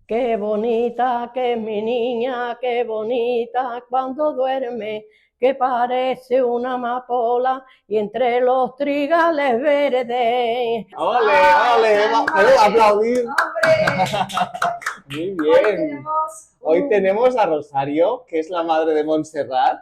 Qué bonita que es mi niña, qué bonita cuando duerme, que parece una amapola y entre los trigales verdes. ¡Ole, ¡Ay, ole! San ¿Puedo Madre! aplaudir? ¡Hombre! Muy Hoy bien. tenemos Hoy tenemos a Rosario, que es la madre de Montserrat,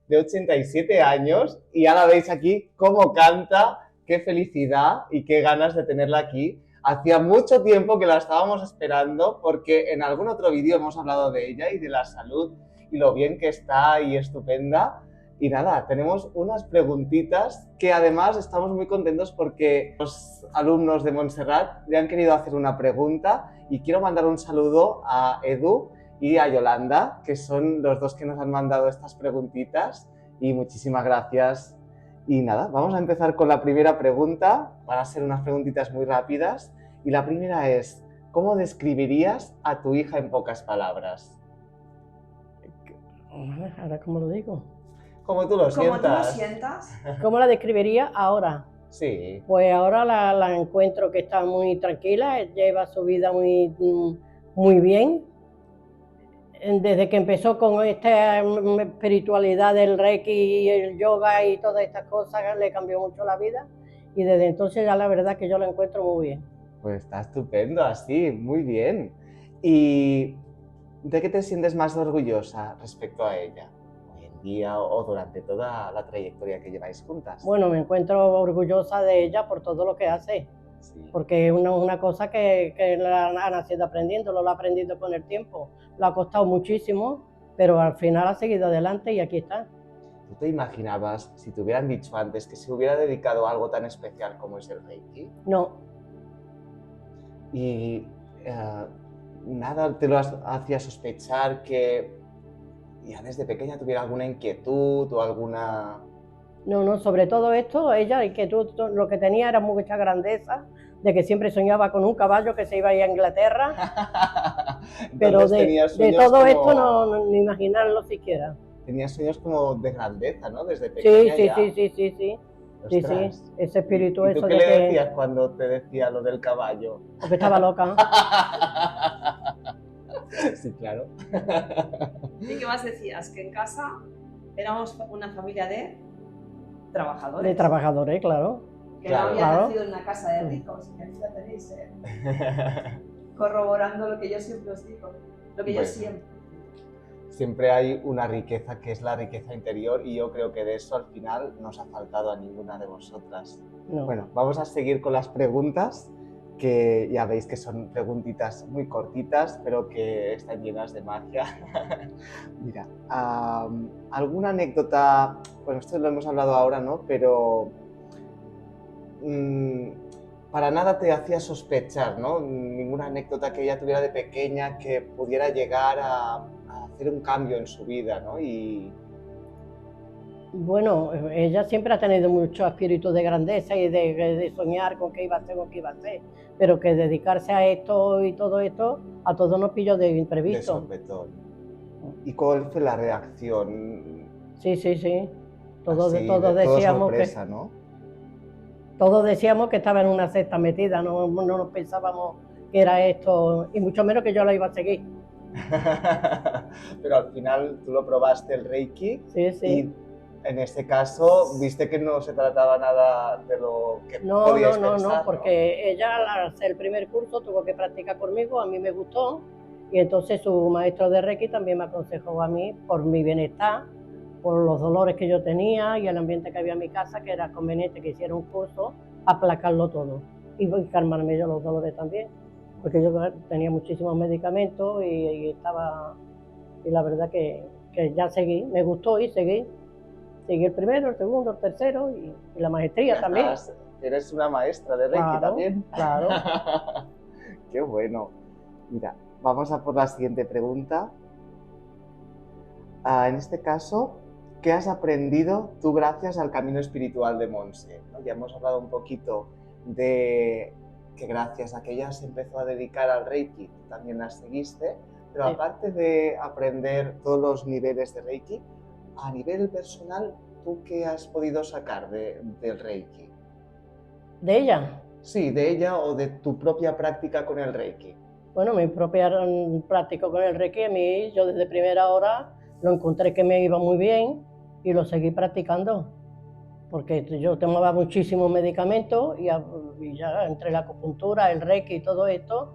de 87 años, y ya la veis aquí cómo canta. Qué felicidad y qué ganas de tenerla aquí. Hacía mucho tiempo que la estábamos esperando porque en algún otro vídeo hemos hablado de ella y de la salud y lo bien que está y estupenda. Y nada, tenemos unas preguntitas que además estamos muy contentos porque los alumnos de Montserrat le han querido hacer una pregunta y quiero mandar un saludo a Edu y a Yolanda, que son los dos que nos han mandado estas preguntitas, y muchísimas gracias. Y nada, vamos a empezar con la primera pregunta. Van a ser unas preguntitas muy rápidas y la primera es, ¿cómo describirías a tu hija en pocas palabras? Ahora, ¿cómo lo digo? Como tú lo Como tú lo sientas. sientas. ¿Cómo la describiría ahora? Sí. Pues ahora la encuentro que está muy tranquila, lleva su vida muy bien. Desde que empezó con esta espiritualidad del Reiki y el yoga y todas estas cosas, le cambió mucho la vida. Y desde entonces ya la verdad que yo la encuentro muy bien. Pues está estupendo así, muy bien. ¿Y de qué te sientes más orgullosa respecto a ella? Hoy en día o durante toda la trayectoria que lleváis juntas. Bueno, me encuentro orgullosa de ella por todo lo que hace, Sí. porque es una cosa que la ha nacido aprendiendo, lo ha aprendido con el tiempo. Le ha costado muchísimo, pero al final ha seguido adelante y aquí está. ¿Tú te imaginabas, si te hubieran dicho antes, que se hubiera dedicado a algo tan especial como es el Reiki? No, Y nada te lo hacía sospechar que ya desde pequeña tuviera alguna inquietud o alguna... no, sobre todo esto, ella, y que lo que tenía era mucha grandeza, de que siempre soñaba con un caballo que se iba a ir a Inglaterra, pero Entonces tenías de sueños todo como... esto no ni imaginarlo siquiera. Tenías sueños como de grandeza, ¿no? Desde Sí, pequeña sí, ya. sí, sí, sí, sí, sí, sí, Ostras. ese espíritu, ¿Y tú eso qué de le que, decías cuando te decía lo del caballo? porque estaba loca. Sí, claro. ¿Y qué más decías? Que en casa éramos una familia de trabajadores. De trabajadores, claro. Que Claro. no había Claro. nacido en una casa de ricos. Que ya tenéis, corroborando lo que yo siempre os digo. Lo que yo Bueno. siempre. Siempre hay una riqueza que es la riqueza interior y yo creo que de eso al final no os ha faltado a ninguna de vosotras. No. Bueno, vamos a seguir con las preguntas, que ya veis que son preguntitas muy cortitas, pero que están llenas de magia. Mira, ¿alguna anécdota? Bueno, esto lo hemos hablado ahora, ¿no? Pero para nada te hacía sospechar, ¿no? Ninguna anécdota que ella tuviera de pequeña que pudiera llegar a hacer un cambio en su vida, ¿no? Y... Bueno, ella siempre ha tenido mucho espíritu de grandeza y de soñar con qué iba a hacer, con qué iba a hacer, pero que dedicarse a esto y todo esto, a todos nos pilló de de imprevisto. sopetón. ¿Y cuál fue la reacción? Sí, sí, sí. Todos, Así, todos de todo decíamos sorpresa, ¿no? todos decíamos que estaba en una secta metida, no nos pensábamos que era esto, y mucho menos que yo la iba a seguir. Pero al final tú lo probaste el Reiki Sí, sí. y en este caso viste que no se trataba nada de lo que No, podíais no, pensar, no, porque ella al hacer el primer curso tuvo que practicar conmigo, a mí me gustó, y entonces su maestro de Reiki también me aconsejó a mí, por mi bienestar, por los dolores que yo tenía y el ambiente que había en mi casa, que era conveniente que hiciera un curso, aplacarlo todo y calmarme yo los dolores también, porque yo tenía muchísimos medicamentos y estaba, y la verdad que ya seguí, me gustó y seguí el primero, el segundo, el tercero y la maestría también. Eres una maestra de Reiki Claro, también. claro. Qué bueno. Mira, vamos a por la siguiente pregunta. En este caso, ¿qué has aprendido tú gracias al camino espiritual de Monse? ¿No? Ya hemos hablado un poquito de que gracias a que ella se empezó a dedicar al Reiki, tú también la seguiste, pero Sí. aparte de aprender todos los niveles de Reiki, a nivel personal, ¿tú qué has podido sacar del Reiki? ¿De ella? Sí, de ella o de tu propia práctica con el Reiki. Bueno, mi propia práctica con el Reiki, a mí, yo desde primera hora lo encontré que me iba muy bien y lo seguí practicando, porque yo tomaba muchísimos medicamentos y ya entre la acupuntura, el Reiki y todo esto,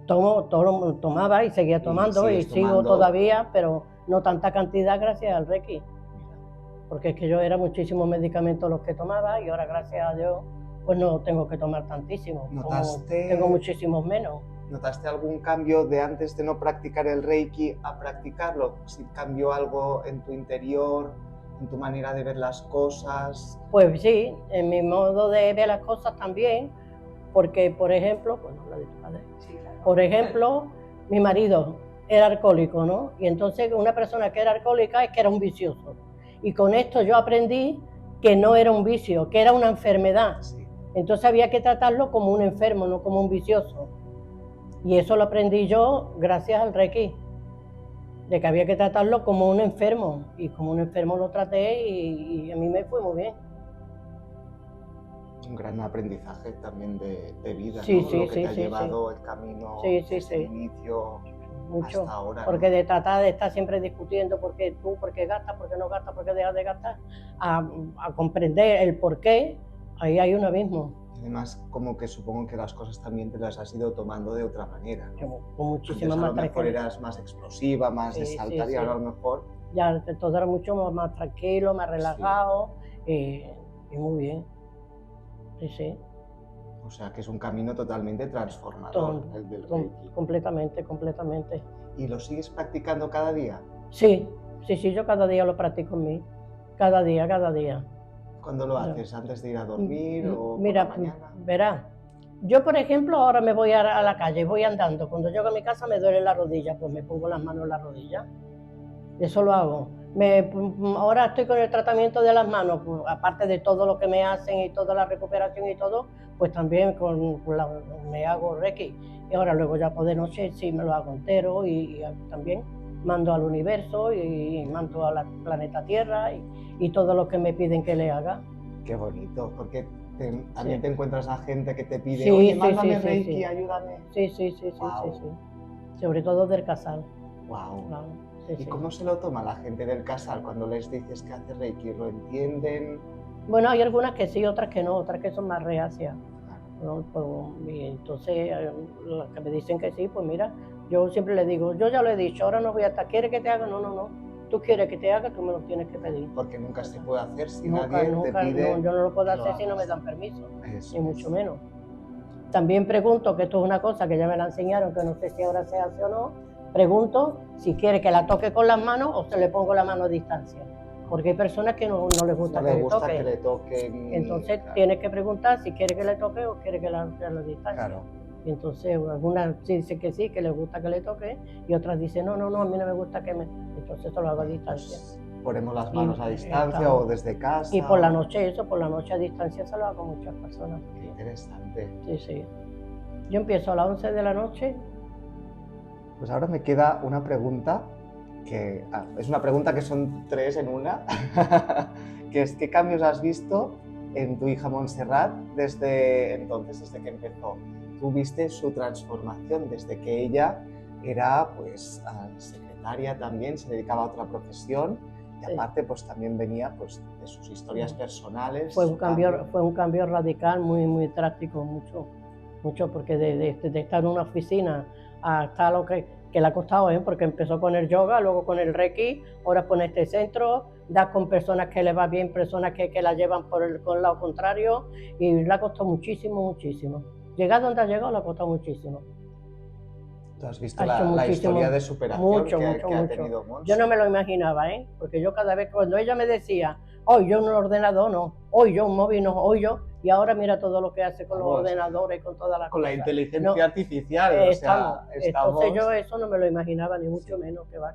tomaba y seguía tomando y sigo todavía, pero no tanta cantidad gracias al Reiki, porque es que yo era muchísimos medicamentos los que tomaba y ahora gracias a Dios pues no tengo que tomar tantísimo, tengo muchísimos menos. ¿Notaste algún cambio de antes de no practicar el Reiki a practicarlo? ¿Si cambió algo en tu interior, en tu manera de ver las cosas? Pues sí, en mi modo de ver las cosas también, porque por ejemplo, bueno, la de tu padre. Sí, claro. Por ejemplo, mi marido era alcohólico, ¿no? Y entonces una persona que era alcohólica es que era un vicioso. Y con esto yo aprendí que no era un vicio, que era una enfermedad. Sí. Entonces había que tratarlo como un enfermo, no como un vicioso. Y eso lo aprendí yo gracias al Reiki, de que había que tratarlo como un enfermo. Y como un enfermo lo traté y a mí me fue muy bien. Un gran aprendizaje también de vida, Sí, ¿no? sí, Lo que sí, te ha sí, llevado el camino sí, desde el inicio mucho, hasta ahora, porque ¿no? de tratar de estar siempre discutiendo por qué tú, por qué gastas, por qué no gastas, por qué dejas de gastar, a comprender el por qué, ahí hay un abismo. Además, como que supongo que las cosas también te las has ido tomando de otra manera, ¿no? Con muchísima Antes a más lo mejor tranquilidad. eras más explosiva, más de Sí, saltar sí, y ahora sí. a lo mejor... Ya todo era mucho más tranquilo, más relajado y muy bien. Sí, sí. O sea, que es un camino totalmente transformador el del Reiki. Completamente, completamente. ¿Y lo sigues practicando cada día? Sí, sí, sí, yo cada día lo practico en mí. Cada día, cada día. ¿Cuándo lo haces? ¿Antes de ir a dormir o Mira, por la mañana? verás, yo por ejemplo ahora me voy a la calle, voy andando, cuando llego a mi casa me duele la rodilla, pues me pongo las manos en la rodilla, eso lo hago. Ahora estoy con el tratamiento de las manos, pues, aparte de todo lo que me hacen y toda la recuperación y todo, pues también me hago Reiki. Y ahora luego ya por de noche sí me lo hago entero y también mando al universo y mando al planeta Tierra y todo lo que me piden que le haga. Qué bonito, porque también te encuentras a gente que te pide, Sí, oye, sí, mándame sí, Reiki, sí. ayúdame. Sí. Wow. Sobre todo del casal. Wow. Claro, ¿Y cómo se lo toma la gente del casal cuando les dices que hace Reiki? ¿Lo entienden? Bueno, hay algunas que sí, otras que no, otras que son más reacias, ¿no? Y entonces, las que me dicen que sí, pues mira, yo siempre les digo, yo ya lo he dicho, ahora no voy a estar, ¿quieres que te haga? No. Tú quieres que te haga, tú me lo tienes que pedir. Porque nunca se puede hacer si Nunca, nadie te pide. no, yo no lo puedo que lo hacer si no me hagas. dan permiso, Eso ni mucho es. menos. También pregunto, que esto es una cosa que ya me la enseñaron, que no sé si ahora se hace o no, pregunto si quiere que la toque con las manos o se le pongo la mano a distancia. Porque hay personas que no les gusta, que le toquen. Entonces claro. tienes que preguntar si quiere que le toque o quiere que la haga a distancia. Claro. Y entonces algunas dicen que sí, que les gusta que le toque, y otras dicen no, a mí no me gusta que me... Entonces eso lo hago a distancia. Pues ponemos las manos a distancia o desde casa. Y por la noche a distancia se lo hago a muchas personas. Qué interesante. Sí. Yo empiezo a las 11 de la noche. Pues ahora me queda una pregunta, que es una pregunta que son tres en una, que es ¿qué cambios has visto en tu hija Montserrat desde entonces, desde que empezó? Tú viste su transformación desde que ella era pues secretaria también, se dedicaba a otra profesión y aparte pues también venía pues de sus historias personales. Fue un cambio radical, muy drástico, mucho, porque de estar en una oficina hasta lo que le ha costado, porque empezó con el yoga, luego con el Reiki, ahora con este centro, da con personas que le va bien, personas que la llevan por el lado contrario, y le ha costado muchísimo. Llegar donde ha llegado le ha costado muchísimo. ¿Tú has visto la historia de superación que ha tenido Montse? Yo no me lo imaginaba, porque yo cada vez, cuando ella me decía, hoy yo un ordenador no, hoy yo un móvil no, hoy yo, y ahora mira todo lo que hace con los ordenadores y con todas las con cosas. La inteligencia artificial, o sea, Entonces yo eso no me lo imaginaba, ni mucho menos, que va.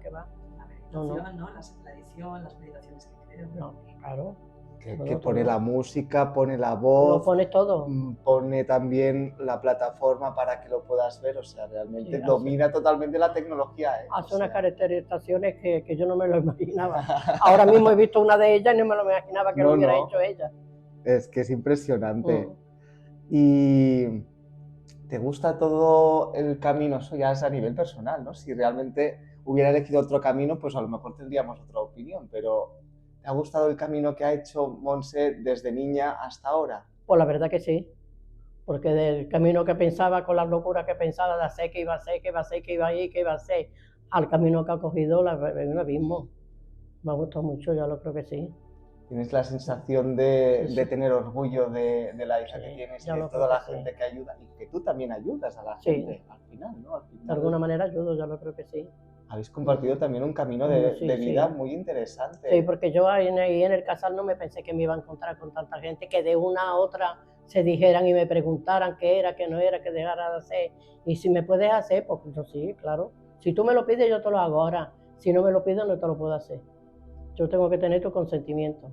La meditación, ¿no? La edición, las meditaciones que creo. No, claro. Que pone la música, pone la voz, lo pone todo. Pone también la plataforma para que lo puedas ver, o sea, realmente domina totalmente la tecnología. Hace unas caracterizaciones que yo no me lo imaginaba. Ahora mismo he visto una de ellas y no me lo imaginaba que lo hubiera hecho ella. Es que es impresionante. Y ¿Te gusta todo el camino? Eso ya es a nivel personal, ¿no? Si realmente hubiera elegido otro camino, pues a lo mejor tendríamos otra opinión, pero ¿te ha gustado el camino que ha hecho Monse desde niña hasta ahora? Pues la verdad que sí, porque del camino que pensaba, con las locuras que pensaba de hacer, que iba a hacer, que iba a hacer, que iba a ir, que iba a hacer, al camino que ha cogido, hay un abismo. Me ha gustado mucho, yo lo creo que sí. ¿Tienes la sensación Sí, de sí, tener orgullo de la hija que sí, tienes y yo de lo toda creo que la sí. gente que ayuda? Y que tú también ayudas a la Sí, gente al final, ¿no? Al de alguna final manera ayudo, yo lo creo que sí. habéis compartido también un camino Sí, de vida sí. muy Sí, interesante. porque yo ahí en el casal no me pensé que me iba a encontrar con tanta gente, que de una a otra se dijeran y me preguntaran qué era, qué no era, qué dejara de hacer. Y si me puedes hacer, pues yo sí, claro. Si tú me lo pides, yo te lo hago. Ahora, si no me lo pides, no te lo puedo hacer. Yo tengo que tener tu consentimiento.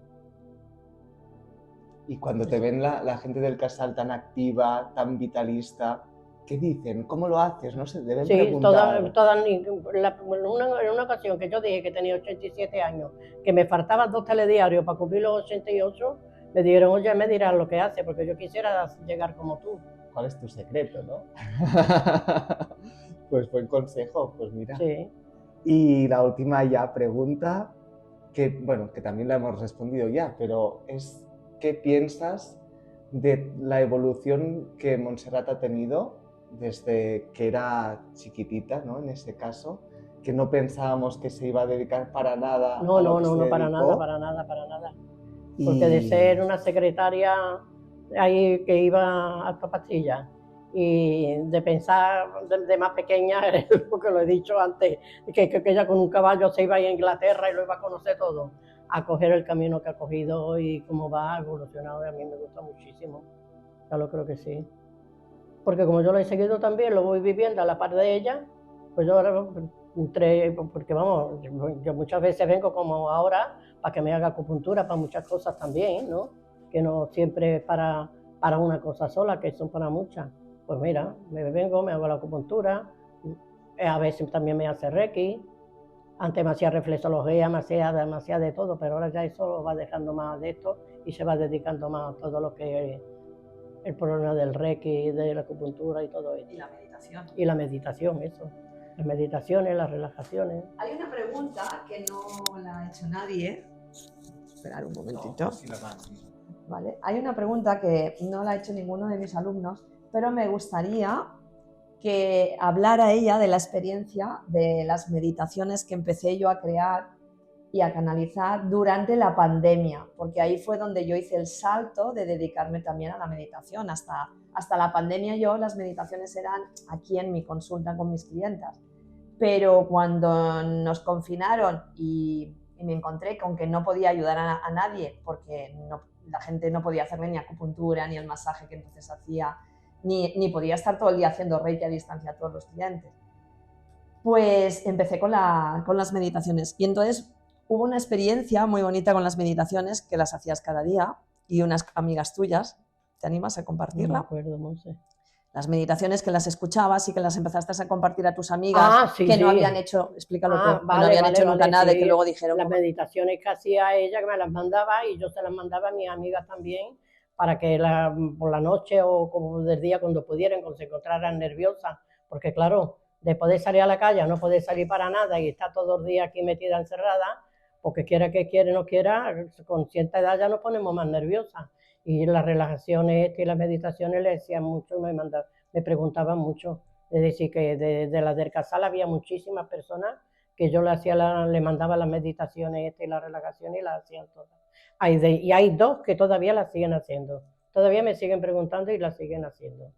Y cuando te Eso. ven la gente del casal tan activa, tan vitalista, ¿qué dicen? ¿Cómo lo haces? No sé, deben Sí, preguntar. en una ocasión que yo dije que tenía 87 años, que me faltaban 2 telediarios para cumplir los 88, me dijeron, oye, me dirás lo que hace, porque yo quisiera llegar como tú. ¿Cuál es tu secreto, no? Pues buen consejo, pues mira. Sí. Y la última ya pregunta, que bueno, que también la hemos respondido ya, pero es ¿qué piensas de la evolución que Montserrat ha tenido desde que era chiquitita, ¿no? En ese caso, que no pensábamos que se iba a dedicar para nada No, a lo no, que no, se no, para nada, dedicó para nada, para nada. Porque de y ser una secretaria ahí que iba a pastillas y de pensar de más pequeña, porque lo he dicho antes, que ella con un caballo se iba a Inglaterra y lo iba a conocer todo, a coger el camino que ha cogido y cómo va, ha evolucionado, y a mí me gusta muchísimo. Ya lo creo que sí. Porque como yo lo he seguido también, lo voy viviendo a la par de ella, pues yo ahora porque vamos, yo muchas veces vengo como ahora para que me haga acupuntura para muchas cosas también, ¿no? Que no siempre es para una cosa sola, que son para muchas. Pues mira, me vengo, me hago la acupuntura, a veces también me hace Reiki, antes me hacía reflexología, me hacía de todo, pero ahora ya eso lo va dejando más de esto y se va dedicando más a todo lo que es el problema del Reiki, de la acupuntura y todo Y esto. la meditación. Y la meditación, eso. Las meditaciones, las relajaciones. Hay una pregunta que no la ha hecho nadie. Esperar un momentito. Vale. Hay una pregunta que no la ha hecho ninguno de mis alumnos, pero me gustaría que hablara ella de la experiencia de las meditaciones que empecé yo a crear y a canalizar durante la pandemia, porque ahí fue donde yo hice el salto de dedicarme también a la meditación. Hasta la pandemia yo las meditaciones eran aquí en mi consulta con mis clientas, pero cuando nos confinaron y me encontré con que no podía ayudar a nadie porque la gente no podía hacerme ni acupuntura ni el masaje que entonces hacía, ni podía estar todo el día haciendo reiki a distancia a todos los clientes, pues empecé con las meditaciones. Y entonces hubo una experiencia muy bonita con las meditaciones que las hacías cada día y unas amigas tuyas. ¿Te animas a No me compartirla? acuerdo, no sé. Las meditaciones que las escuchabas y que las empezaste a compartir a tus amigas Ah, sí, que no sí. habían hecho, explícalo Ah, tú, que no vale, habían vale, hecho nunca vale, nada y que sí. luego dijeron Las como... meditaciones que hacía ella, que me las mandaba y yo se las mandaba a mis amigas también, para que por la noche o como del día cuando pudieran, cuando se encontraran nerviosas, porque claro, después de salir a la calle, no poder salir para nada y estar todo el día aquí metida encerrada, porque quiera que quiera no quiera, con cierta edad ya nos ponemos más nerviosas. Y las relajaciones y las meditaciones le decían mucho, me preguntaban mucho. Es decir, que de la del casal había muchísimas personas que yo le mandaba las meditaciones y las relajaciones y las hacían todas. Y hay dos que todavía las siguen haciendo. Todavía me siguen preguntando y las siguen haciendo.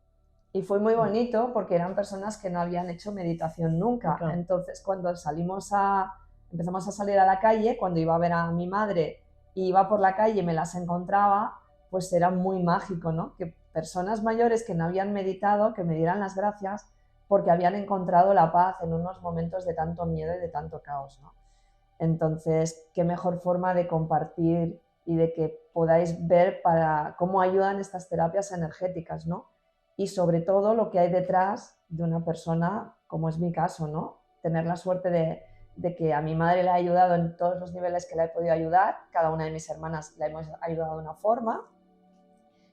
Y fue muy bonito porque eran personas que no habían hecho meditación nunca. Nunca. Entonces, cuando empezamos a salir a la calle, cuando iba a ver a mi madre y iba por la calle y me las encontraba, pues era muy mágico, ¿no? Que personas mayores que no habían meditado, que me dieran las gracias porque habían encontrado la paz en unos momentos de tanto miedo y de tanto caos, ¿no? Entonces, qué mejor forma de compartir y de que podáis ver para cómo ayudan estas terapias energéticas, ¿no? Y sobre todo lo que hay detrás de una persona, como es mi caso, ¿no? Tener la suerte de que a mi madre le ha ayudado en todos los niveles que la he podido ayudar, cada una de mis hermanas la hemos ayudado de una forma.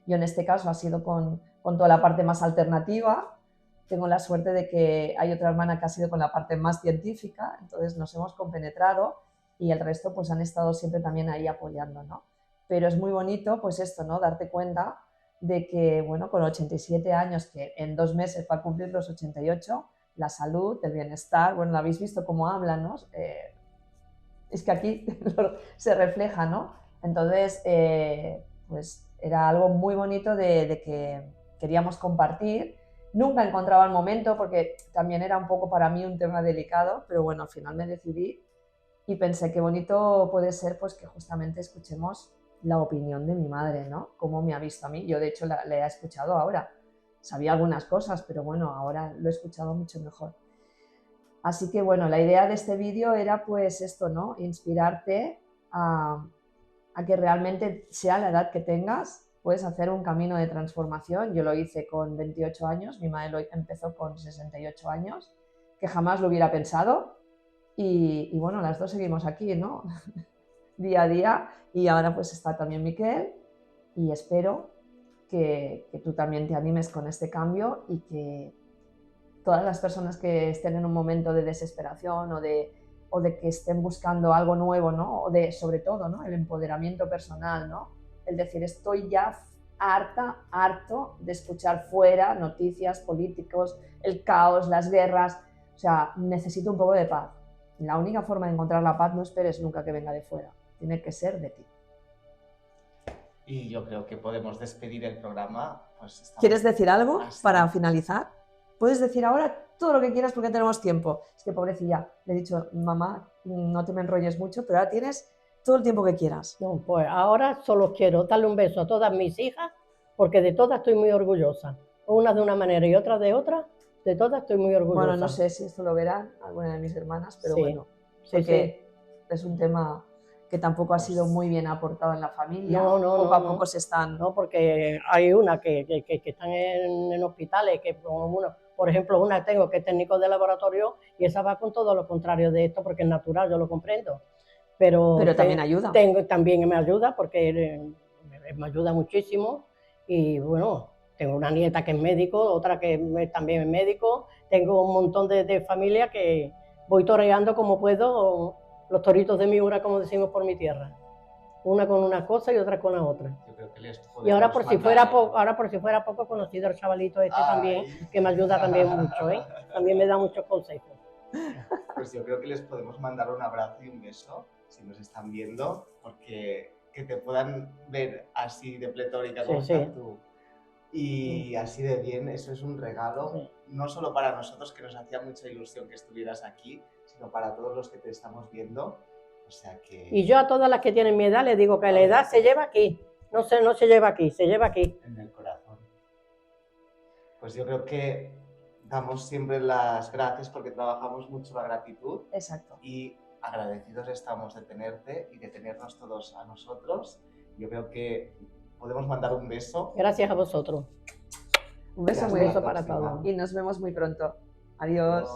Yo en este caso ha sido con con toda la parte más alternativa. Tengo la suerte de que hay otra hermana que ha sido con la parte más científica, entonces nos hemos compenetrado y el resto pues han estado siempre también ahí apoyando, ¿no? Pero es muy bonito pues esto, ¿no? Darte cuenta de que, bueno, con 87 años, que en 2 meses para cumplir los 88, la salud, el bienestar, bueno, lo habéis visto cómo hablan, ¿no? Es que aquí se refleja, ¿no? Entonces, pues era algo muy bonito de que queríamos compartir. Nunca encontraba el momento porque también era un poco para mí un tema delicado, pero bueno, al final me decidí y pensé qué bonito puede ser pues que justamente escuchemos la opinión de mi madre, ¿no? Cómo me ha visto a mí. Yo de hecho le he escuchado ahora. Sabía algunas cosas, pero bueno, ahora lo he escuchado mucho mejor. Así que bueno, la idea de este vídeo era pues esto, ¿no? Inspirarte a que realmente sea la edad que tengas, puedes hacer un camino de transformación. Yo lo hice con 28 años, mi madre lo empezó con 68 años, que jamás lo hubiera pensado. Y bueno, las dos seguimos aquí, ¿no? Día a día. Y ahora pues está también Miquel y espero que tú también te animes con este cambio y que todas las personas que estén en un momento de desesperación o de que estén buscando algo nuevo, ¿no? O de, sobre todo, ¿no? El empoderamiento personal, ¿no? El decir, estoy ya harto de escuchar fuera noticias, políticos, el caos, las guerras. O sea, necesito un poco de paz. La única forma de encontrar la paz no esperes nunca que venga de fuera. Tiene que ser de ti. Y yo creo que podemos despedir el programa. Pues ¿Quieres decir algo así para finalizar? Puedes decir ahora todo lo que quieras porque tenemos tiempo. Es que pobrecilla, le he dicho, mamá, no te me enrolles mucho, pero ahora tienes todo el tiempo que quieras. No, pues ahora solo quiero darle un beso a todas mis hijas, porque de todas estoy muy orgullosa. Unas de una manera y otras de otra, de todas estoy muy orgullosa. Bueno, no sé si esto lo verán alguna de mis hermanas, pero Sí, bueno, sí, porque es un tema que tampoco ha sido muy bien aportado en la familia. No, Poco a poco se están... No, porque hay una que están en hospitales, que uno, por ejemplo, una tengo que es técnico de laboratorio y esa va con todo lo contrario de esto porque es natural, yo lo comprendo. Pero también ayuda. También me ayuda porque me ayuda muchísimo y bueno, tengo una nieta que es médico, otra que también es médico, tengo un montón de familia que voy toreando como puedo los toritos de mi hora, como decimos por mi tierra. Una con una cosa y otra con la otra. Yo creo que y ahora por si fuera poco conocido el chavalito este también, que me ayuda también mucho, ¿eh? También me da muchos consejos. Pues yo creo que les podemos mandar un abrazo y un beso, si nos están viendo, porque que te puedan ver así de pletórica como estás tú y así de bien, eso es un regalo, no solo para nosotros, que nos hacía mucha ilusión que estuvieras aquí, sino para todos los que te estamos viendo. O sea que... Y yo a todas las que tienen mi edad les digo que la edad se lleva aquí, no se lleva aquí, se lleva aquí. En el corazón. Pues yo creo que damos siempre las gracias porque trabajamos mucho la gratitud. Exacto. Y agradecidos estamos de tenerte y de tenernos todos a nosotros. Yo creo que podemos mandar un beso. Gracias a vosotros. Un beso muy para todos. Y nos vemos muy pronto. Adiós.